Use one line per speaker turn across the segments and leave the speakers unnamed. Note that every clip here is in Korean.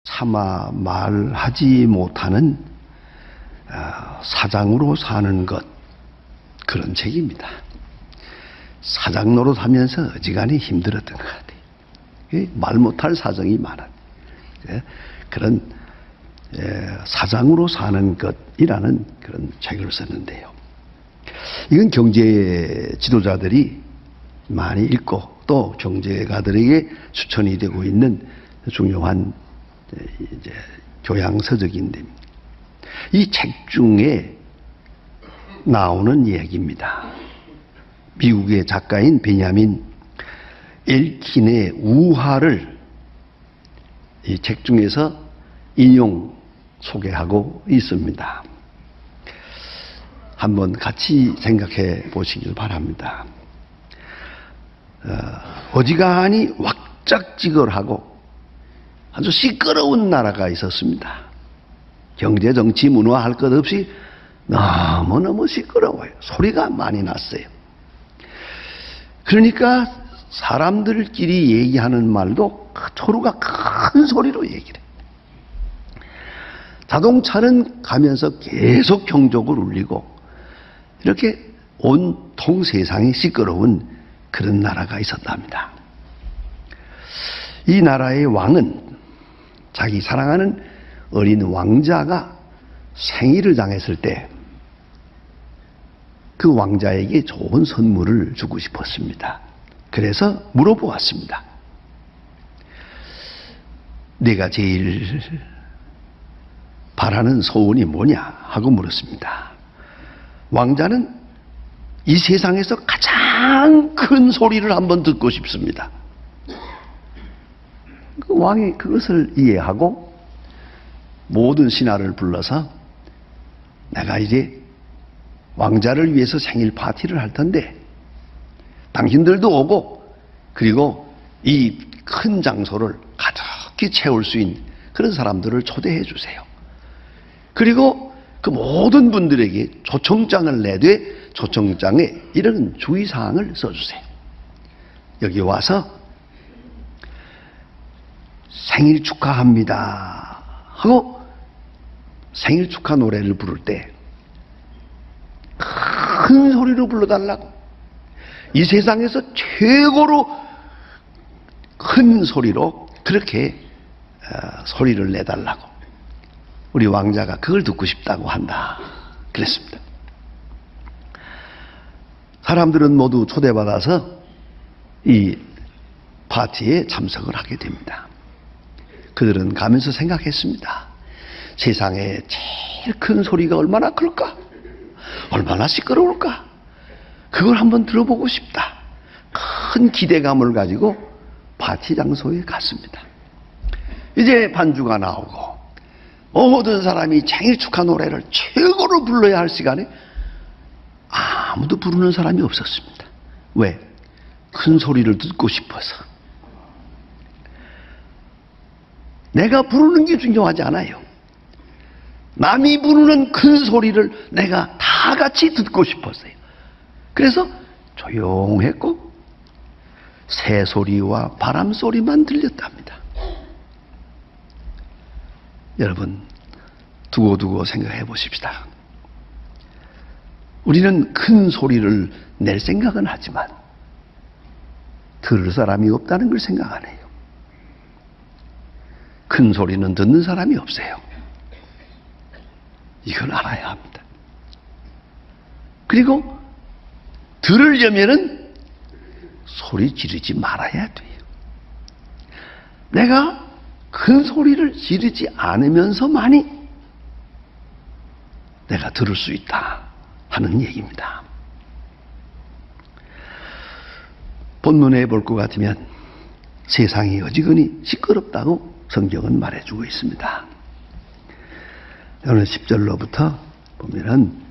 차마 말하지 못하는 사장으로 사는 것, 그런 책입니다. 사장 노릇하면서 어지간히 힘들었던 것 같아요. 말 못할 사정이 많은 그런 사장으로 사는 것이라는 그런 책을 썼는데요. 이건 경제 지도자들이 많이 읽고 또 경제가들에게 추천이 되고 있는 중요한 이제 교양서적인데, 이 책 중에 나오는 얘기입니다. 미국의 작가인 베냐민 엘킨의 우화를 이 책 중에서 인용 소개하고 있습니다. 한번 같이 생각해 보시길 바랍니다. 어지간히 왁작지껄하고 아주 시끄러운 나라가 있었습니다. 경제, 정치, 문화 할 것 없이 너무너무 시끄러워요. 소리가 많이 났어요. 그러니까 사람들끼리 얘기하는 말도 서로가 큰 소리로 얘기를 해요. 자동차는 가면서 계속 경적을 울리고 이렇게 온통 세상이 시끄러운 그런 나라가 있었답니다. 이 나라의 왕은 자기 사랑하는 어린 왕자가 생일을 당했을 때 그 왕자에게 좋은 선물을 주고 싶었습니다. 그래서 물어보았습니다. 내가 제일 바라는 소원이 뭐냐 하고 물었습니다. 왕자는 이 세상에서 가장 큰 소리를 한번 듣고 싶습니다. 그 왕이 그것을 이해하고 모든 신하를 불러서 내가 이제 왕자를 위해서 생일 파티를 할 텐데 당신들도 오고 그리고 이 큰 장소를 가득히 채울 수 있는 그런 사람들을 초대해 주세요. 그리고 그 모든 분들에게 초청장을 내되 초청장에 이런 주의사항을 써주세요. 여기 와서 생일 축하합니다 하고 생일 축하 노래를 부를 때 큰 소리로 불러달라고, 이 세상에서 최고로 큰 소리로 그렇게 소리를 내달라고, 우리 왕자가 그걸 듣고 싶다고 한다 그랬습니다. 사람들은 모두 초대받아서 이 파티에 참석을 하게 됩니다. 그들은 가면서 생각했습니다. 세상에 제일 큰 소리가 얼마나 클까? 얼마나 시끄러울까? 그걸 한번 들어보고 싶다. 큰 기대감을 가지고 파티 장소에 갔습니다. 이제 반주가 나오고 모든 사람이 생일 축하 노래를 최고로 불러야 할 시간에 아무도 부르는 사람이 없었습니다. 왜? 큰 소리를 듣고 싶어서. 내가 부르는 게 중요하지 않아요. 남이 부르는 큰 소리를 내가 다 같이 듣고 싶었어요. 그래서 조용했고 새소리와 바람소리만 들렸답니다. 여러분, 두고두고 생각해 보십시다. 우리는 큰 소리를 낼 생각은 하지만 들을 사람이 없다는 걸 생각 안 해요. 큰 소리는 듣는 사람이 없어요. 이걸 알아야 합니다. 그리고 들으려면은 소리 지르지 말아야 돼요. 내가 큰 소리를 지르지 않으면서만이 내가 들을 수 있다 하는 얘기입니다. 본문에 볼 것 같으면 세상이 어지간히 시끄럽다고 성경은 말해주고 있습니다. 오늘 10절로부터 보면은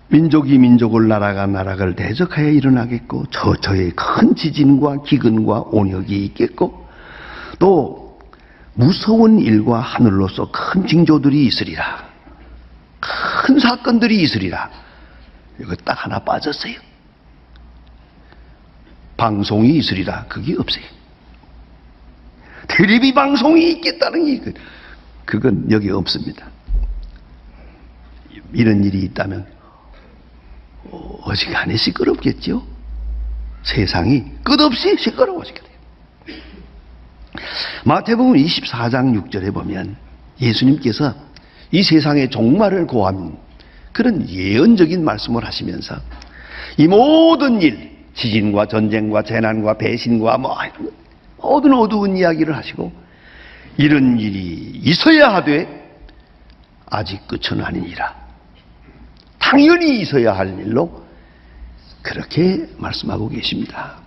민족이 민족을 나라가 나라를 대적하여 일어나겠고 처처에 큰 지진과 기근과 온역이 있겠고 또 무서운 일과 하늘로서 큰 징조들이 있으리라. 큰 사건들이 있으리라. 이거 딱 하나 빠졌어요. 방송이 있으리라. 그게 없어요. 텔레비 방송이 있겠다는 게 그건 여기 없습니다. 이런 일이 있다면 어지간히 시끄럽겠죠. 세상이 끝없이 시끄러워지게 돼요. 마태복음 24장 6절에 보면 예수님께서 이 세상의 종말을 고한 그런 예언적인 말씀을 하시면서 이 모든 일, 지진과 전쟁과 재난과 배신과 모든 어두운 이야기를 하시고 이런 일이 있어야 하되 아직 끝은 아니니라. 당연히 있어야 할 일로 그렇게 말씀하고 계십니다.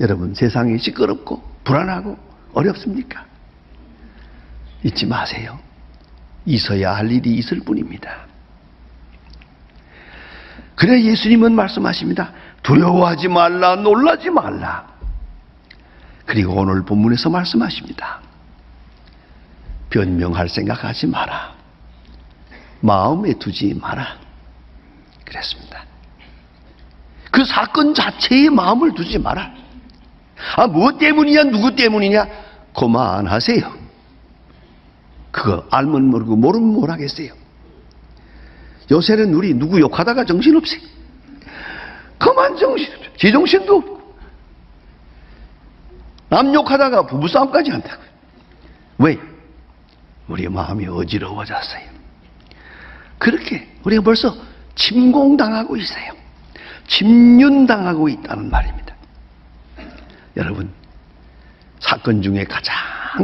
여러분, 세상이 시끄럽고 불안하고 어렵습니까? 잊지 마세요. 있어야 할 일이 있을 뿐입니다. 그래 예수님은 말씀하십니다. 두려워하지 말라, 놀라지 말라. 그리고 오늘 본문에서 말씀하십니다. 변명할 생각하지 마라. 마음에 두지 마라. 그랬습니다. 그 사건 자체에 마음을 두지 마라. 뭐 때문이냐, 누구 때문이냐, 그만하세요. 그거 알면 모르고 모르면 뭘 하겠어요. 요새는 우리 누구 욕하다가 정신없어요. 그만 정신없어요. 제정신도 없고. 남 욕하다가 부부싸움까지 한다고요. 왜? 우리 마음이 어지러워졌어요. 그렇게 우리가 벌써 침공당하고 있어요. 침륜당하고 있다는 말입니다. 여러분, 사건 중에 가장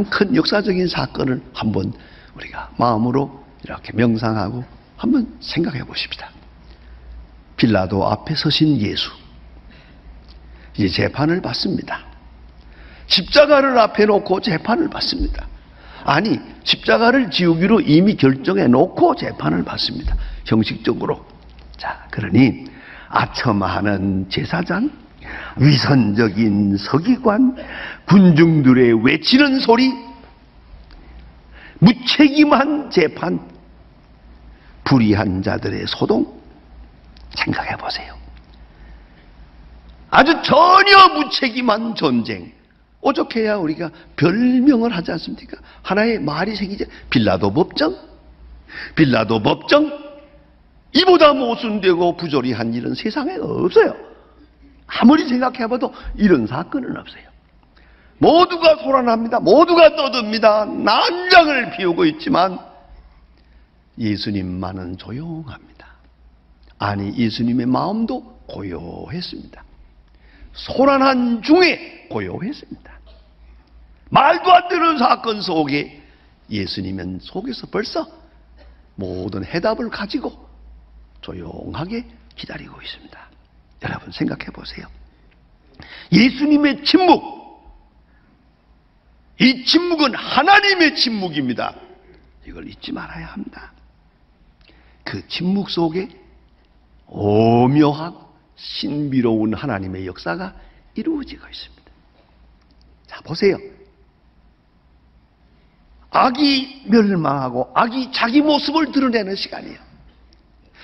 큰 역사적인 사건을 한번 우리가 마음으로 이렇게 명상하고 한번 생각해 보십시다. 빌라도 앞에 서신 예수. 이제 재판을 받습니다. 십자가를 앞에 놓고 재판을 받습니다. 아니, 십자가를 지우기로 이미 결정해 놓고 재판을 받습니다. 형식적으로. 자, 그러니 아첨하는 제사장, 위선적인 서기관, 군중들의 외치는 소리, 무책임한 재판, 불의한 자들의 소동, 생각해 보세요. 아주 전혀 무책임한 전쟁. 오죽해야 우리가 별명을 하지 않습니까? 하나의 말이 생기죠. 빌라도 법정, 빌라도 법정. 이보다 모순되고 부조리한 일은 세상에 없어요. 아무리 생각해봐도 이런 사건은 없어요. 모두가 소란합니다. 모두가 떠듭니다. 난장을 피우고 있지만 예수님만은 조용합니다. 아니, 예수님의 마음도 고요했습니다. 소란한 중에 고요했습니다. 말도 안 되는 사건 속에 예수님은 속에서 벌써 모든 해답을 가지고 조용하게 기다리고 있습니다. 여러분 생각해 보세요. 예수님의 침묵, 이 침묵은 하나님의 침묵입니다. 이걸 잊지 말아야 합니다. 그 침묵 속에 오묘하고 신비로운 하나님의 역사가 이루어지고 있습니다. 자, 보세요. 악이 멸망하고 악이 자기 모습을 드러내는 시간이에요.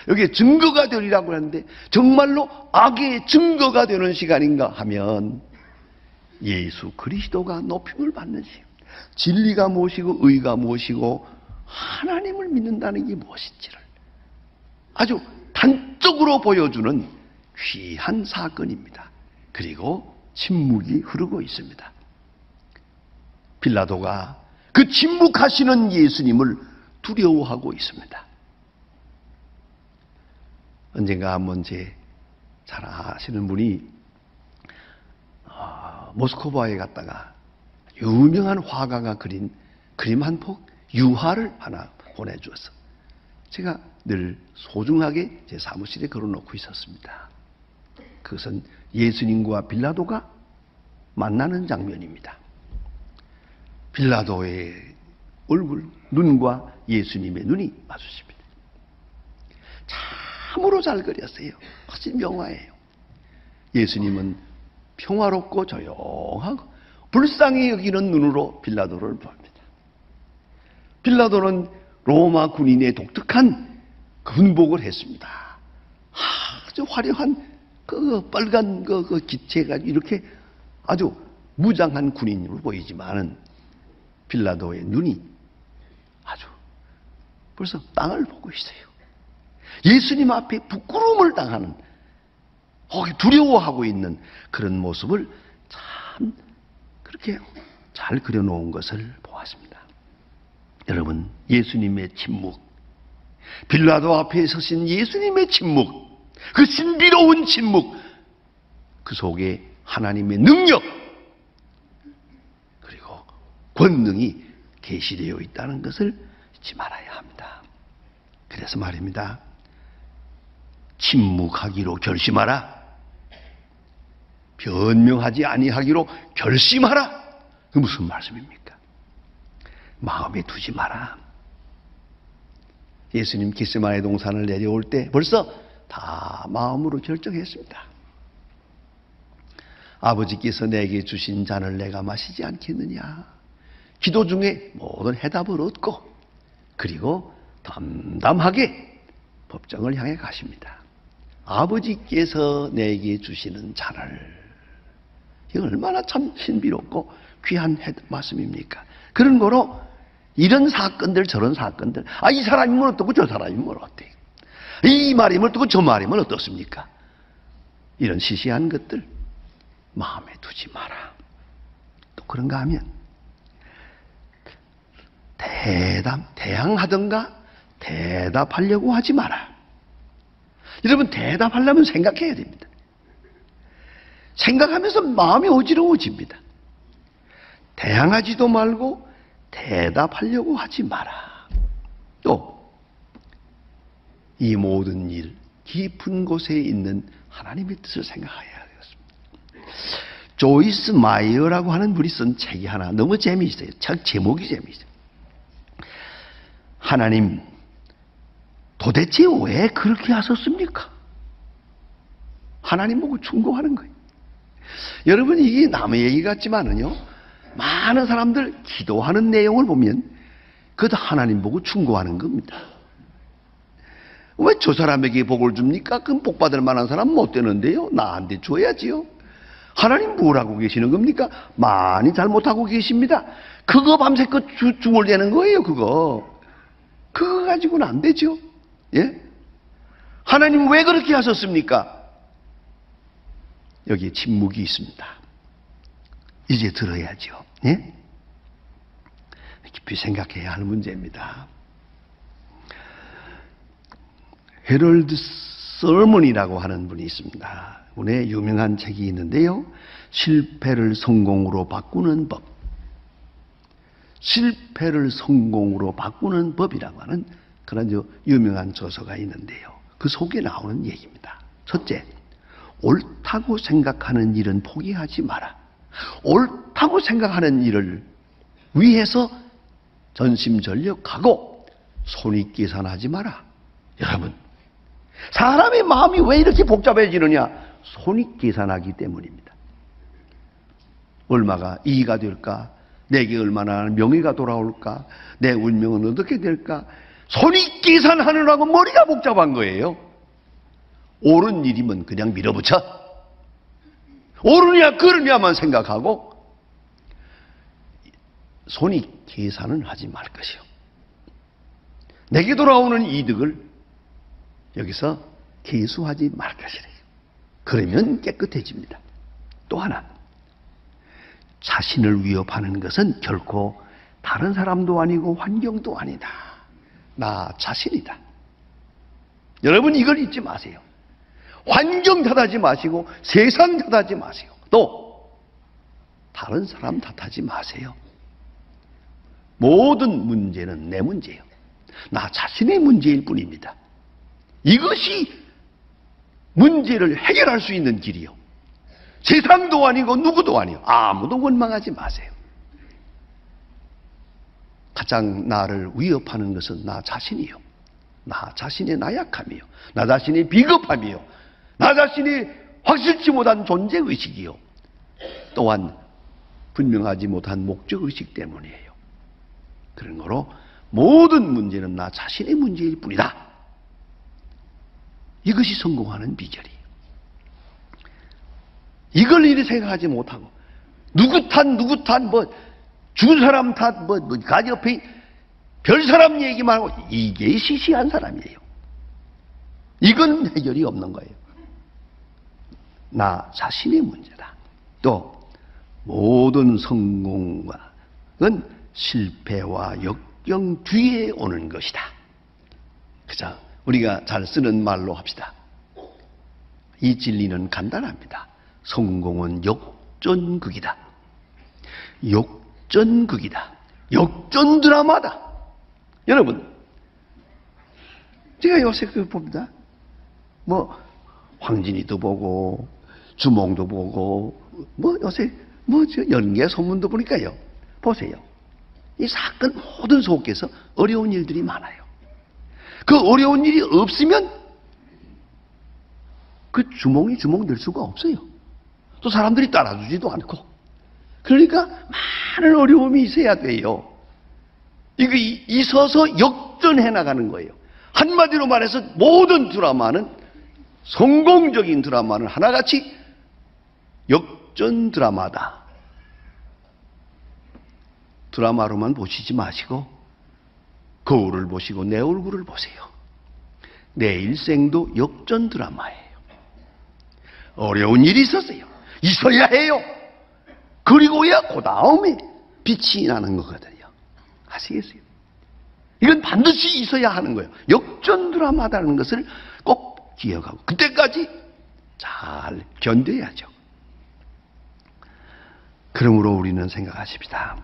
여기에 증거가 되리라고 하는데 정말로 악의 증거가 되는 시간인가 하면 예수 그리스도가 높임을 받는 시간. 진리가 무엇이고 의가 무엇이고 하나님을 믿는다는 게 무엇인지를 아주 단적으로 보여주는 귀한 사건입니다. 그리고 침묵이 흐르고 있습니다. 빌라도가 그 침묵하시는 예수님을 두려워하고 있습니다. 언젠가 한번 잘 아시는 분이 모스크바에 갔다가 유명한 화가가 그린 그림 한 폭 유화를 하나 보내주었어. 제가 늘 소중하게 제 사무실에 걸어놓고 있었습니다. 그것은 예수님과 빌라도가 만나는 장면입니다. 빌라도의 얼굴, 눈과 예수님의 눈이 마주칩니다. 참으로 잘 그렸어요. 아주 명화예요. 예수님은 평화롭고 조용하고 불쌍히 여기는 눈으로 빌라도를 봅니다. 빌라도는 로마 군인의 독특한 군복을 했습니다. 아주 화려한 그 빨간 그 기체가 이렇게 아주 무장한 군인으로 보이지만은 빌라도의 눈이 아주 벌써 땅을 보고 있어요. 예수님 앞에 부끄러움을 당하는, 두려워하고 있는 그런 모습을 참 그렇게 잘 그려놓은 것을 보았습니다. 여러분, 예수님의 침묵, 빌라도 앞에 서신 예수님의 침묵, 그 신비로운 침묵, 그 속에 하나님의 능력 그리고 권능이 계시되어 있다는 것을 잊지 말아야 합니다. 그래서 말입니다. 침묵하기로 결심하라. 변명하지 아니하기로 결심하라. 그 무슨 말씀입니까? 마음에 두지 마라. 예수님 겟세마네 동산을 내려올 때 벌써 다 마음으로 결정했습니다. 아버지께서 내게 주신 잔을 내가 마시지 않겠느냐. 기도 중에 모든 해답을 얻고 그리고 담담하게 법정을 향해 가십니다. 아버지께서 내게 주시는 잔을, 이거 얼마나 참 신비롭고 귀한 말씀입니까? 그런 거로 이런 사건들 저런 사건들, 이 사람이면 어떻고 저 사람이면 어때요? 이 말이면 어떻고 저 말이면 어떻습니까? 이런 시시한 것들 마음에 두지 마라. 또 그런가 하면 대항하든가 대답하려고 하지 마라. 여러분, 대답하려면 생각해야 됩니다. 생각하면서 마음이 어지러워집니다. 대항하지도 말고 대답하려고 하지 마라. 또 이 모든 일, 깊은 곳에 있는 하나님의 뜻을 생각해야 되겠습니다. 조이스 마이어라고 하는 분이 쓴 책이 하나 너무 재미있어요. 책 제목이 재미있어요. 하나님, 도대체 왜 그렇게 하셨습니까? 하나님 보고 충고하는 거예요. 여러분, 이게 남의 얘기 같지만은요, 많은 사람들 기도하는 내용을 보면 그것도 하나님 보고 충고하는 겁니다. 왜 저 사람에게 복을 줍니까? 그럼 복 받을 만한 사람 못 되는데요. 나한테 줘야지요. 하나님 뭘 하고 계시는 겁니까? 많이 잘못하고 계십니다. 그거 밤새껏 중얼대는 거예요. 그거 가지고는 안 되죠. 예? 하나님 왜 그렇게 하셨습니까? 여기에 침묵이 있습니다. 이제 들어야죠. 예? 깊이 생각해야 할 문제입니다. 헤럴드 설먼이라고 하는 분이 있습니다. 분의 유명한 책이 있는데요. 실패를 성공으로 바꾸는 법. 실패를 성공으로 바꾸는 법이라고 하는 그런 유명한 저서가 있는데요. 그 속에 나오는 얘기입니다. 첫째, 옳다고 생각하는 일은 포기하지 마라. 옳다고 생각하는 일을 위해서 전심전력하고 손익계산하지 마라. 여러분, 사람의 마음이 왜 이렇게 복잡해지느냐? 손익계산하기 때문입니다. 얼마가 이익이 될까? 내게 얼마나 명예가 돌아올까? 내 운명은 어떻게 될까? 손익계산하느라고 머리가 복잡한 거예요. 옳은 일이면 그냥 밀어붙여. 옳으냐 그르냐만 생각하고 손익계산은 하지 말 것이요. 내게 돌아오는 이득을 여기서 계수하지 말 것이래요. 그러면 깨끗해집니다. 또 하나, 자신을 위협하는 것은 결코 다른 사람도 아니고 환경도 아니다. 나 자신이다. 여러분, 이걸 잊지 마세요. 환경 탓하지 마시고 세상 탓하지 마세요. 또 다른 사람 탓하지 마세요. 모든 문제는 내 문제예요. 나 자신의 문제일 뿐입니다. 이것이 문제를 해결할 수 있는 길이요. 세상도 아니고 누구도 아니요. 아무도 원망하지 마세요. 가장 나를 위협하는 것은 나 자신이요. 나 자신의 나약함이요. 나 자신의 비겁함이요. 나 자신의 확실치 못한 존재의식이요. 또한 분명하지 못한 목적의식 때문이에요. 그런 거로 모든 문제는 나 자신의 문제일 뿐이다. 이것이 성공하는 비결이에요. 이걸 이리 생각하지 못하고 누구 탓, 뭐, 죽은 사람 탓, 뭐, 가지 옆에 별 사람 얘기만 하고, 이게 시시한 사람이에요. 이건 해결이 없는 거예요. 나 자신의 문제다. 또, 모든 성공은 실패와 역경 뒤에 오는 것이다. 그죠? 우리가 잘 쓰는 말로 합시다. 이 진리는 간단합니다. 성공은 역전극이다. 역전극이다. 역전 드라마다. 여러분, 제가 요새 봅니다. 뭐 황진이도 보고 주몽도 보고 뭐 요새 저 연계 소문도 보니까요. 보세요. 이 사건 모든 속에서 어려운 일들이 많아요. 그 어려운 일이 없으면 그 주몽이 주몽 될 수가 없어요. 또 사람들이 따라주지도 않고. 그러니까 많은 어려움이 있어야 돼요. 이거 있어서 역전해 나가는 거예요. 한마디로 말해서 모든 드라마는, 성공적인 드라마는 하나같이 역전 드라마다. 드라마로만 보시지 마시고 거울을 보시고 내 얼굴을 보세요. 내 일생도 역전 드라마예요. 어려운 일이 있었어요. 있어야 해요. 그리고야 그 다음에 빛이 나는 거거든요. 아시겠어요? 이건 반드시 있어야 하는 거예요. 역전 드라마다는 것을 꼭 기억하고 그때까지 잘 견뎌야죠. 그러므로 우리는 생각하십시다.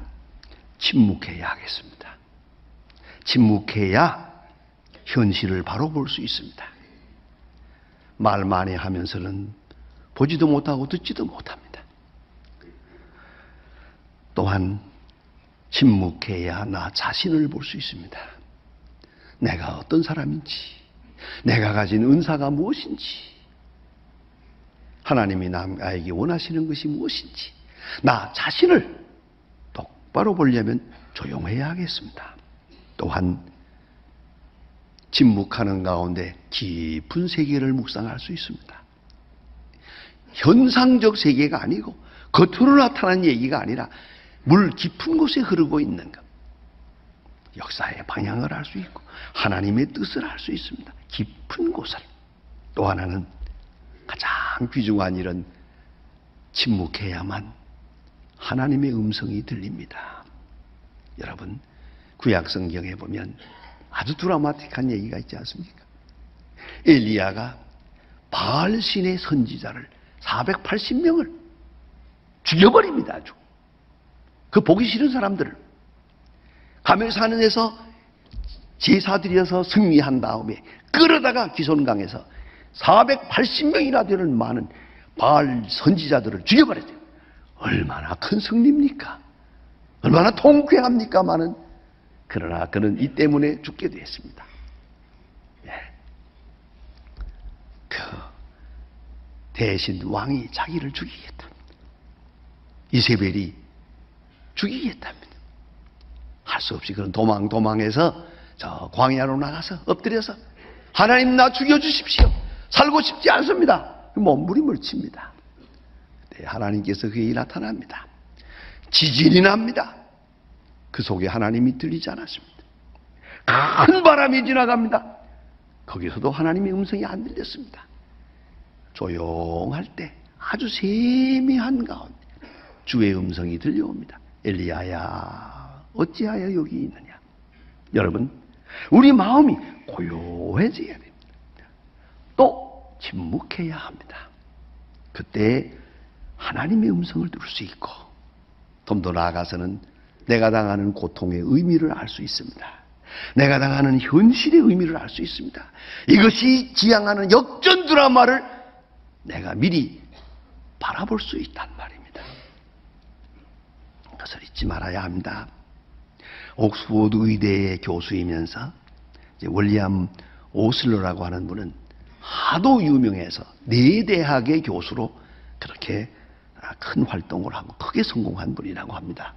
침묵해야 하겠습니다. 침묵해야 현실을 바로 볼 수 있습니다. 말 많이 하면서는 보지도 못하고 듣지도 못합니다. 또한 침묵해야 나 자신을 볼 수 있습니다. 내가 어떤 사람인지, 내가 가진 은사가 무엇인지, 하나님이 나에게 원하시는 것이 무엇인지, 나 자신을 똑바로 보려면 조용해야 하겠습니다. 또한 침묵하는 가운데 깊은 세계를 묵상할 수 있습니다. 현상적 세계가 아니고 겉으로 나타난 얘기가 아니라 물 깊은 곳에 흐르고 있는 것. 역사의 방향을 알 수 있고 하나님의 뜻을 알 수 있습니다. 깊은 곳을. 또 하나는 가장 귀중한 일은 침묵해야만 하나님의 음성이 들립니다. 여러분, 구약 성경에 보면 아주 드라마틱한 얘기가 있지 않습니까? 엘리야가 바알 신의 선지자를 480명을 죽여버립니다. 아주. 그 보기 싫은 사람들을 가멜산에서 제사 드려서 승리한 다음에 끌어다가 기손강에서 480명이나 되는 많은 바알 선지자들을 죽여버렸어요. 얼마나 큰 승리입니까? 얼마나 통쾌합니까마는. 그러나 그는 이 때문에 죽게 되었습니다. 예. 그 대신 왕이 자기를 죽이겠답니다. 이세벨이 죽이겠답니다. 할 수 없이 그런 도망해서 저 광야로 나가서 엎드려서 하나님 나 죽여주십시오. 살고 싶지 않습니다. 몸부림을 칩니다. 네, 하나님께서 그에게 나타납니다. 지진이 납니다. 그 속에 하나님이 들리지 않았습니다. 큰 바람이 지나갑니다. 거기서도 하나님의 음성이 안 들렸습니다. 조용할 때 아주 세미한 가운데 주의 음성이 들려옵니다. 엘리야야 어찌하여 여기 있느냐. 여러분, 우리 마음이 고요해져야 됩니다. 또 침묵해야 합니다. 그때 하나님의 음성을 들을 수 있고 좀 더 나아가서는 내가 당하는 고통의 의미를 알 수 있습니다. 내가 당하는 현실의 의미를 알 수 있습니다. 이것이 지향하는 역전 드라마를 내가 미리 바라볼 수 있단 말입니다. 그것을 잊지 말아야 합니다. 옥스퍼드 의대의 교수이면서 윌리엄 오슬러라고 하는 분은 하도 유명해서 4대학의 교수로 그렇게 큰 활동을 하고 크게 성공한 분이라고 합니다.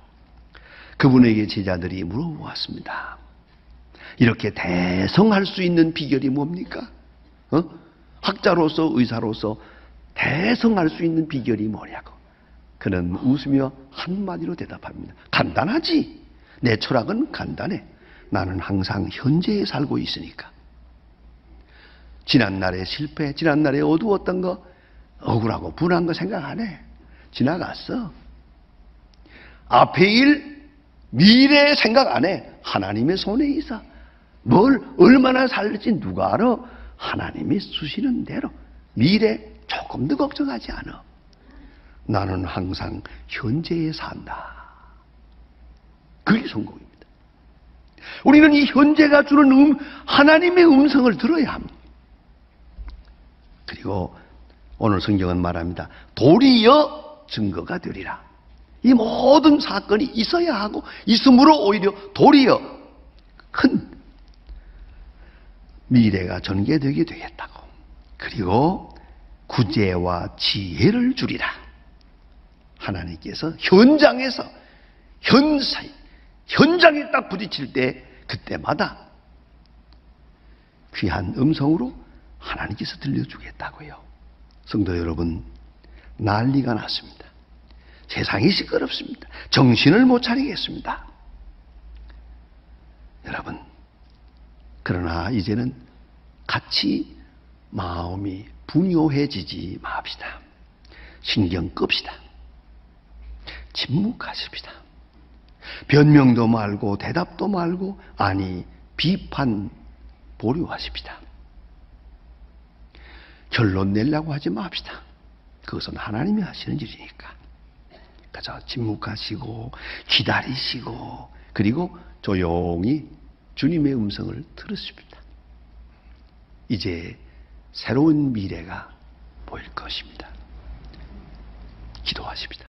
그분에게 제자들이 물어보았습니다. 이렇게 대성할 수 있는 비결이 뭡니까? 학자로서 의사로서 대성할 수 있는 비결이 뭐냐고. 그는 웃으며 한마디로 대답합니다. 간단하지. 내 철학은 간단해. 나는 항상 현재에 살고 있으니까. 지난날의 실패, 지난날에 어두웠던 거, 억울하고 분한 거 생각 안 해. 지나갔어. 앞의 일, 미래 생각 안 해. 하나님의 손에 있어. 뭘 얼마나 살지 누가 알아? 하나님이 주시는 대로. 미래 조금도 걱정하지 않아. 나는 항상 현재에 산다. 그게 성공입니다. 우리는 이 현재가 주는 하나님의 음성을 들어야 합니다. 그리고 오늘 성경은 말합니다. 도리어 증거가 되리라. 이 모든 사건이 있어야 하고 있으므로 오히려 도리어 큰 미래가 전개되게 되겠다고. 그리고 구제와 지혜를 주리라. 하나님께서 현장에서 현장에 딱 부딪힐 때 그때마다 귀한 음성으로 하나님께서 들려주겠다고요. 성도 여러분, 난리가 났습니다. 세상이 시끄럽습니다. 정신을 못 차리겠습니다. 여러분, 그러나 이제는 같이 마음이 분요해지지 맙시다. 신경 끕시다. 침묵하십시다. 변명도 말고 대답도 말고 아니 비판 보류하십시다. 결론 내려고 하지 맙시다. 그것은 하나님이 하시는 일이니까. 그래서 침묵하시고 기다리시고 그리고 조용히 주님의 음성을 들으십니다. 이제 새로운 미래가 보일 것입니다. 기도하십니다.